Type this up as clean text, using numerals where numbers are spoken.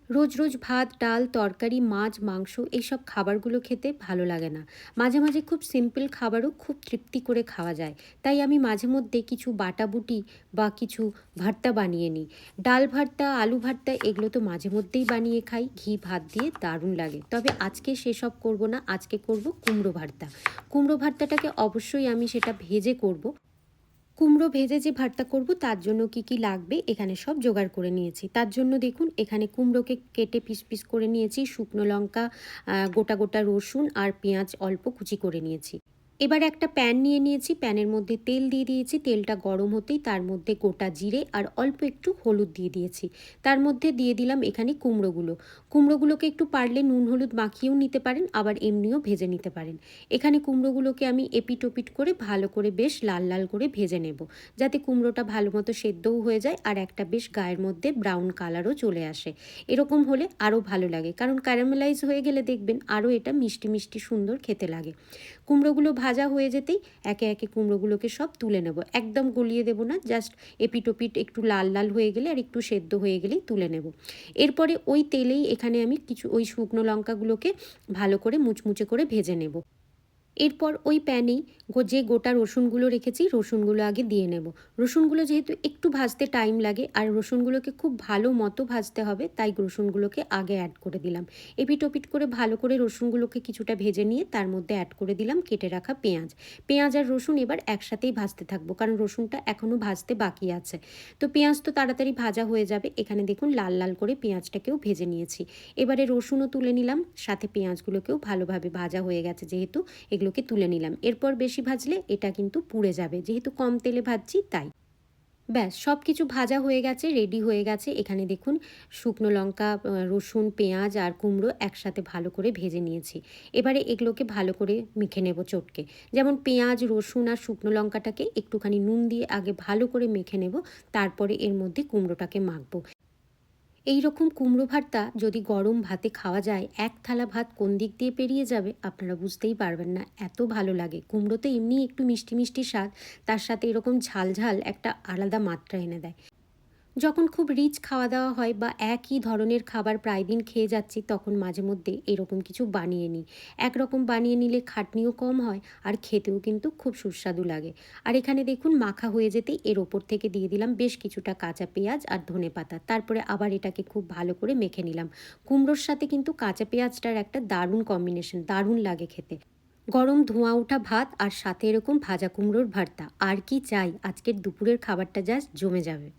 রোজ রোজ ভাত, ডাল, তরকারি, মাছ, মাংস এইসব খাবারগুলো খেতে ভালো লাগে না। মাঝে মাঝে খুব সিম্পল খাবারও খুব তৃপ্তি করে খাওয়া যায়। তাই আমি মাঝে মধ্যে কিছু বাটাবুটি বা কিছু ভর্তা বানিয়ে নিই। ডাল ভর্তা, আলু ভর্তা এগুলো তো মাঝে মধ্যেই বানিয়ে খাই ঘি ভাত দিয়ে, দারুণ লাগে। তবে আজকে সেসব করব না, আজকে করব কুমড়ো ভর্তা। কুমড়ো ভর্তাটাকে অবশ্যই আমি সেটা ভেজে করব। কুমড়ো ভেজে যে ভর্তা করব তার জন্য কি কি লাগবে এখানে সব জোগাড় করে নিয়েছি। তার জন্য দেখুন এখানে কুমড়োকে কেটে পিস পিস করে নিয়েছি, শুকনো লঙ্কা, গোটা গোটা রসুন আর পেঁয়াজ অল্প কুচি করে নিয়েছি। এবার একটা প্যান নিয়ে নিয়েছি, প্যানের মধ্যে তেল দিয়ে দিয়েছি, তেলটা গরম হতেই তার মধ্যে গোটা জিরে আর অল্প একটু হলুদ দিয়ে দিয়েছি। তার মধ্যে দিয়ে দিলাম এখানে কুমড়োগুলোকে একটু পারলে নুন হলুদ মাখিয়েও নিতে পারেন, আবার এমনিও ভেজে নিতে পারেন। এখানে কুমড়োগুলোকে আমি এপিট ওপিট করে ভালো করে বেশ লাল লাল করে ভেজে নেব, যাতে কুমড়োটা ভালো মতো সেদ্ধও হয়ে যায় আর একটা বেশ গায়ের মধ্যে ব্রাউন কালারও চলে আসে। এরকম হলে আরও ভালো লাগে, কারণ ক্যারামেলাইজ হয়ে গেলে দেখবেন আরও এটা মিষ্টি মিষ্টি সুন্দর খেতে লাগে। কুমড়োগুলো ভাজা হয়ে যেতেই একে একে কুমড়োগুলোকে সব তুলে নেব, একদম গলিয়ে দেবো না, জাস্ট এপিট ওপিট একটু লাল লাল হয়ে গেলে আর একটু সেদ্ধ হয়ে গেলেই তুলে নেব। এরপরে ওই তেলেই এখানে আমি কিছু ওই শুকনো লঙ্কাগুলোকে ভালো করে মুচমুচে করে ভেজে নেব। এরপর ওই প্যানেই যে গোটা রসুনগুলো রেখেছি রসুনগুলো আগে দিয়ে নেব। রসুনগুলো যেহেতু একটু ভাজতে টাইম লাগে আর রসুনগুলোকে খুব ভালো মতো ভাজতে হবে, তাই রসুনগুলোকে আগে অ্যাড করে দিলাম। এপিট ওপিট করে ভালো করে রসুনগুলোকে কিছুটা ভেজে নিয়ে তার মধ্যে অ্যাড করে দিলাম কেটে রাখা পেঁয়াজ। পেঁয়াজ আর রসুন এবার একসাথেই ভাজতে থাকবো, কারণ রসুনটা এখনও ভাজতে বাকি আছে। তো পেঁয়াজ তো তাড়াতাড়ি ভাজা হয়ে যাবে। এখানে দেখুন লাল লাল করে পেঁয়াজটাকেও ভেজে নিয়েছি। এবারে রসুনও তুলে নিলাম, সাথে পেঁয়াজগুলোকেও ভালোভাবে ভাজা হয়ে গেছে যেহেতু, এগুলোকে তুলে নিলাম। এরপর বেশি ভাজলে এটা কিন্তু পুড়ে যাবে, যেহেতু কম তেলে ভাজছি তাই। ব্যাস সব কিছু ভাজা হয়ে গেছে, রেডি হয়ে গেছে। এখানে দেখুন শুকনো লঙ্কা, রসুন, পেঁয়াজ আর কুমড়ো একসাথে ভালো করে ভেজে নিয়েছি। এবারে এগুলোকে ভালো করে মেখে নেব চটকে। যেমন পেঁয়াজ, রসুন আর শুকনো লঙ্কাটাকে একটুখানি নুন দিয়ে আগে ভালো করে মেখে নেব, তারপরে এর মধ্যে কুমড়োটাকে মাখবো। এই রকম কুমড়ো ভর্তা যদি গরম ভাতে খাওয়া যায়, এক থালা ভাত কোন দিক দিয়ে পেরিয়ে যাবে আপনারা বুঝতেই পারবেন না, এত ভালো লাগে। কুমড়োতে এমনি একটু মিষ্টি মিষ্টি স্বাদ, তার সাথে এরকম ঝাল ঝাল একটা আলাদা মাত্রা এনে দেয়। যখন খুব রিচ খাওয়া দাওয়া হয় বা একই ধরনের খাবার প্রায় দিন খেয়ে যাচ্ছি, তখন মাঝে মধ্যে এরকম কিছু বানিয়ে নিই। একরকম বানিয়ে নিলে খাটনিও কম হয় আর খেতেও কিন্তু খুব সুস্বাদু লাগে। আর এখানে দেখুন মাখা হয়ে যেতেই এর ওপর থেকে দিয়ে দিলাম বেশ কিছুটা কাঁচা পেঁয়াজ আর ধনেপাতা। তারপরে আবার এটাকে খুব ভালো করে মেখে নিলাম। কুমড়োর সাথে কিন্তু কাঁচা পেঁয়াজটার একটা দারুণ কম্বিনেশন, দারুণ লাগে খেতে। গরম ধোঁয়া ওঠা ভাত আর সাথে এরকম ভাজা কুমড়োর ভর্তা, আর কি চাই? আজকের দুপুরের খাবারটা জাস্ট জমে যাবে।